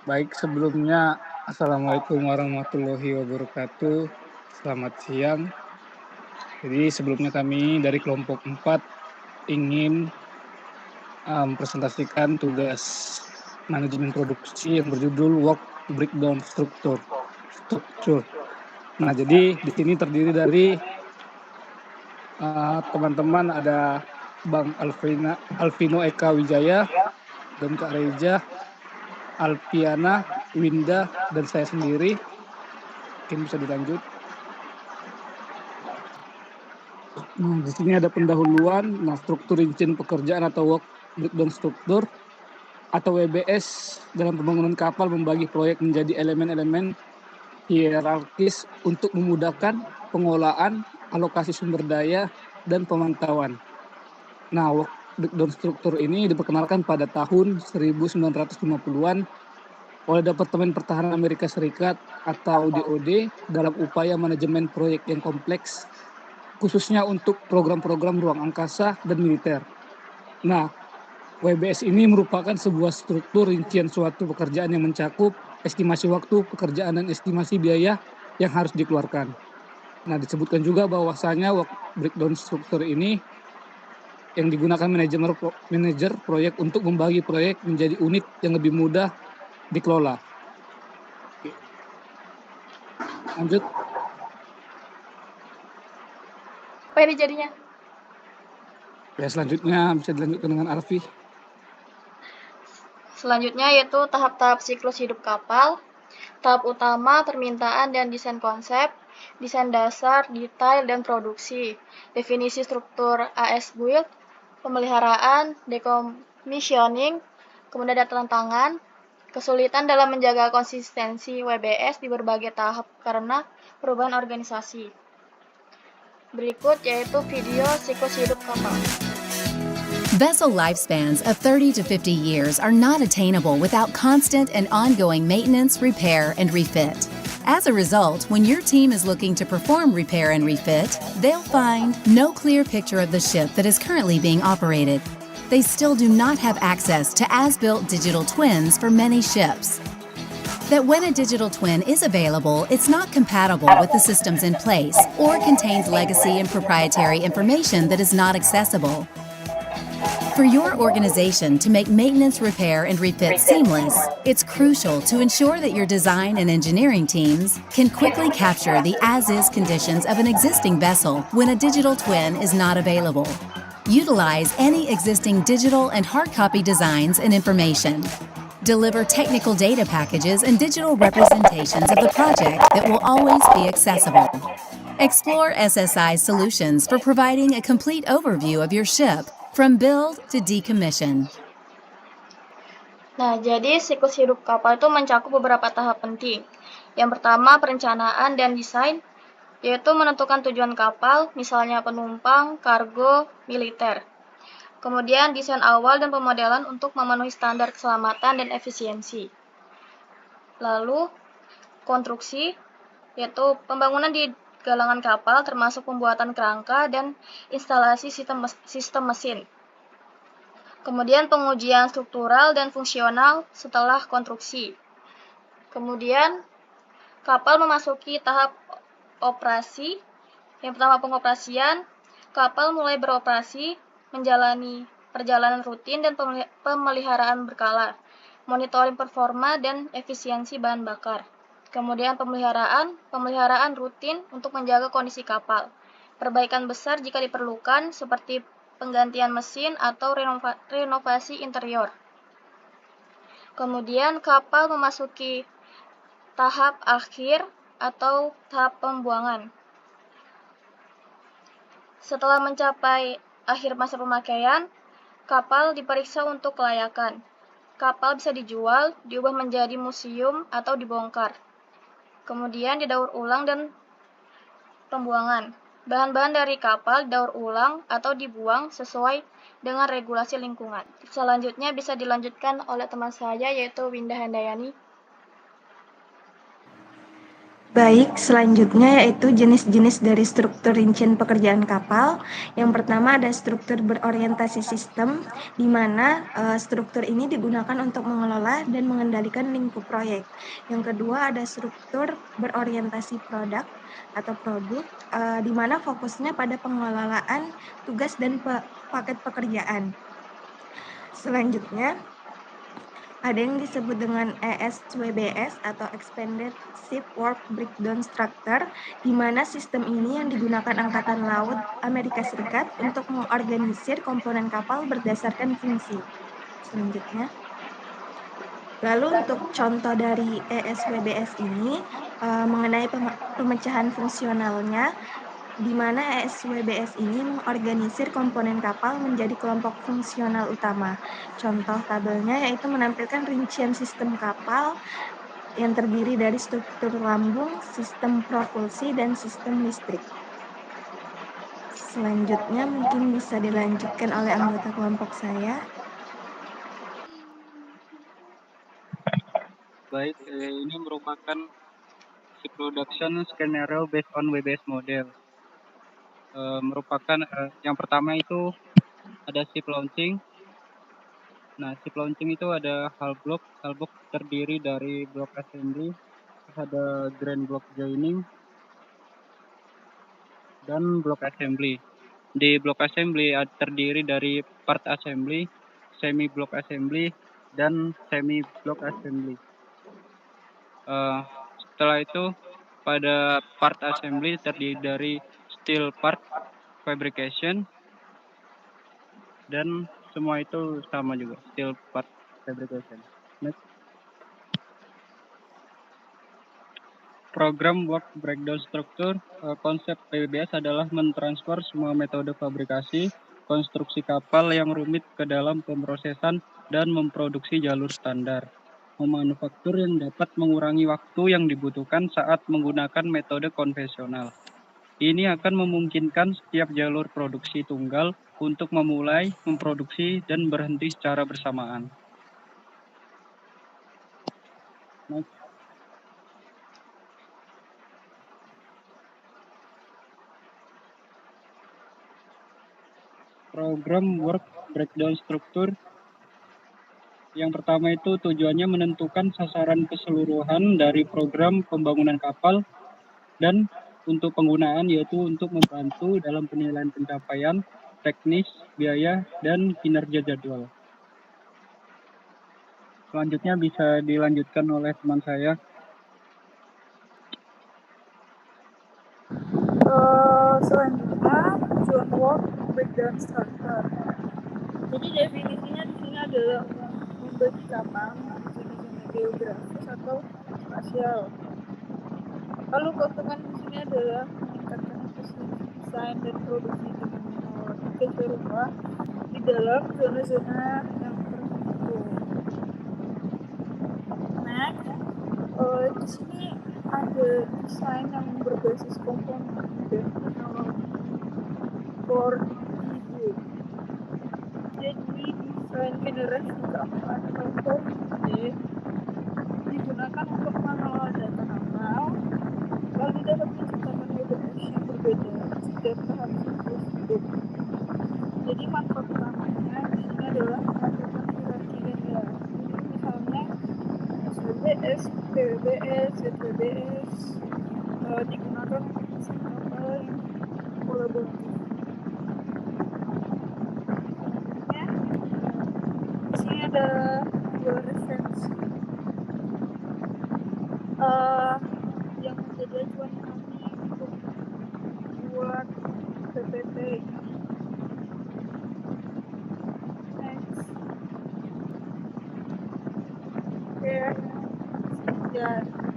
Baik, sebelumnya Assalamualaikum warahmatullahi wabarakatuh. Selamat siang. Jadi sebelumnya kami dari kelompok 4 ingin, mempresentasikan tugas manajemen produksi yang berjudul Work Breakdown Struktur. Nah, jadi di sini terdiri dari, teman-teman ada Bang Alvino Eka Wijaya dan Kak Reja, Alpiana, Winda, dan saya sendiri. Mungkin bisa dilanjut. Nah, di sini ada pendahuluan. Nah, struktur rincian pekerjaan atau work breakdown struktur atau WBS dalam pembangunan kapal membagi proyek menjadi elemen-elemen hierarkis untuk memudahkan pengolahan, alokasi sumber daya, dan pemantauan. Nah, work breakdown struktur ini diperkenalkan pada tahun 1950-an oleh Departemen Pertahanan Amerika Serikat atau DoD dalam upaya manajemen proyek yang kompleks, khususnya untuk program-program ruang angkasa dan militer. Nah, WBS ini merupakan sebuah struktur rincian suatu pekerjaan yang mencakup estimasi waktu pekerjaan dan estimasi biaya yang harus dikeluarkan. Nah, disebutkan juga bahwasanya work breakdown struktur ini yang digunakan manajer proyek untuk membagi proyek menjadi unit yang lebih mudah dikelola. Oke, lanjut. Apa ini jadinya? Ya, selanjutnya bisa dilanjutkan dengan Arfi. Selanjutnya yaitu tahap-tahap siklus hidup kapal. Tahap utama permintaan dan desain konsep, desain dasar, detail, dan produksi, definisi struktur AS build, pemeliharaan, decommissioning, kemudian ada tantangan, kesulitan dalam menjaga konsistensi WBS di berbagai tahap karena perubahan organisasi. Berikut yaitu video siklus hidup kapal. Vessel lifespans of 30 to 50 years are not attainable without constant and ongoing maintenance, repair, and refit. As a result, when your team is looking to perform repair and refit, they'll find no clear picture of the ship that is currently being operated. They still do not have access to as-built digital twins for many ships. That when a digital twin is available, it's not compatible with the systems in place or contains legacy and proprietary information that is not accessible. For your organization to make maintenance, repair, and refit seamless, it's crucial to ensure that your design and engineering teams can quickly capture the as-is conditions of an existing vessel when a digital twin is not available. Utilize any existing digital and hard copy designs and information. Deliver technical data packages and digital representations of the project that will always be accessible. Explore SSI solutions for providing a complete overview of your ship from build to decommission. Nah, jadi siklus hidup kapal itu mencakup beberapa tahap penting. Yang pertama, perencanaan dan desain, yaitu menentukan tujuan kapal, misalnya penumpang, kargo, militer. Kemudian, desain awal dan pemodelan untuk memenuhi standar keselamatan dan efisiensi. Lalu, konstruksi, yaitu pembangunan di galangan kapal termasuk pembuatan kerangka dan instalasi sistem mesin. Kemudian pengujian struktural dan fungsional setelah konstruksi. Kemudian kapal memasuki tahap operasi. Yang pertama pengoperasian, kapal mulai beroperasi, menjalani perjalanan rutin dan pemeliharaan berkala, monitoring performa dan efisiensi bahan bakar. Kemudian pemeliharaan rutin untuk menjaga kondisi kapal. Perbaikan besar jika diperlukan seperti penggantian mesin atau renovasi interior. Kemudian kapal memasuki tahap akhir atau tahap pembuangan. Setelah mencapai akhir masa pemakaian, kapal diperiksa untuk kelayakan. Kapal bisa dijual, diubah menjadi museum atau dibongkar. Kemudian didaur ulang dan pembuangan. Bahan-bahan dari kapal didaur ulang atau dibuang sesuai dengan regulasi lingkungan. Selanjutnya bisa dilanjutkan oleh teman saya yaitu Winda Handayani. Baik, selanjutnya yaitu jenis-jenis dari struktur rincian pekerjaan kapal. Yang pertama ada struktur berorientasi sistem, di mana struktur ini digunakan untuk mengelola dan mengendalikan lingkup proyek. Yang kedua ada struktur berorientasi produk atau produk, di mana fokusnya pada pengelolaan tugas dan paket pekerjaan. Selanjutnya, ada yang disebut dengan ESWBS atau Expanded Ship Work Breakdown Structure, di mana sistem ini yang digunakan Angkatan Laut Amerika Serikat untuk mengorganisir komponen kapal berdasarkan fungsi. Selanjutnya, lalu untuk contoh dari ESWBS ini mengenai pemecahan fungsionalnya, di mana ESWBS ini mengorganisir komponen kapal menjadi kelompok fungsional utama. Contoh tabelnya yaitu menampilkan rincian sistem kapal yang terdiri dari struktur lambung, sistem propulsi, dan sistem listrik. Selanjutnya mungkin bisa dilanjutkan oleh anggota kelompok saya. Baik, ini merupakan ship production scenario based on WBS model. Merupakan yang pertama itu ada ship launching. Nah, ship launching itu ada hull block. Hull block terdiri dari block assembly, ada grand block joining, dan block assembly. Di block assembly terdiri dari part assembly, semi block assembly, dan semi block assembly. Setelah itu pada part assembly terdiri dari steel part fabrication, dan semua itu sama juga, steel part fabrication. Next. Program work breakdown structure. Konsep PBS adalah mentransfer semua metode fabrikasi konstruksi kapal yang rumit ke dalam pemrosesan dan memproduksi jalur standar. Memanufaktur yang dapat mengurangi waktu yang dibutuhkan saat menggunakan metode konvensional. Ini akan memungkinkan setiap jalur produksi tunggal untuk memulai, memproduksi, dan berhenti secara bersamaan. Next. Program work breakdown struktur. Yang pertama itu tujuannya menentukan sasaran keseluruhan dari program pembangunan kapal, dan untuk penggunaan yaitu untuk membantu dalam penilaian pencapaian, teknis, biaya, dan kinerja jadwal. Selanjutnya bisa dilanjutkan oleh teman saya. Selanjutnya tujuan work breakdown structure. Jadi definisinya di sini adalah membagi kapal menjadi zona geografis atau spasial. Lalu keuntungan di sini adalah meningkatkan efisiensi desain dan produksi dengan mengelola tugas serupa di dalam zona-zona yang tertentu. Next, di sini ada desain yang berbasis komponen dan teknologi for ide. Jadi desain generasi keempat atau for ide digunakan untuk mengelola data kapal, lalu dapat menciptakan WBS yang berbeda setiap tahap siklus hidup. Jadi manfaat utamanya di sini adalah menentukan hierarki ganda. Jadi misalnya SWBS, PWBS, ZWBS digunakan untuk desain kapal yang kolaboratif. Selanjutnya, di sini ada dua referensi yang menjadi acuan kami untuk membuat PPT ini. Next. Oke, sekian.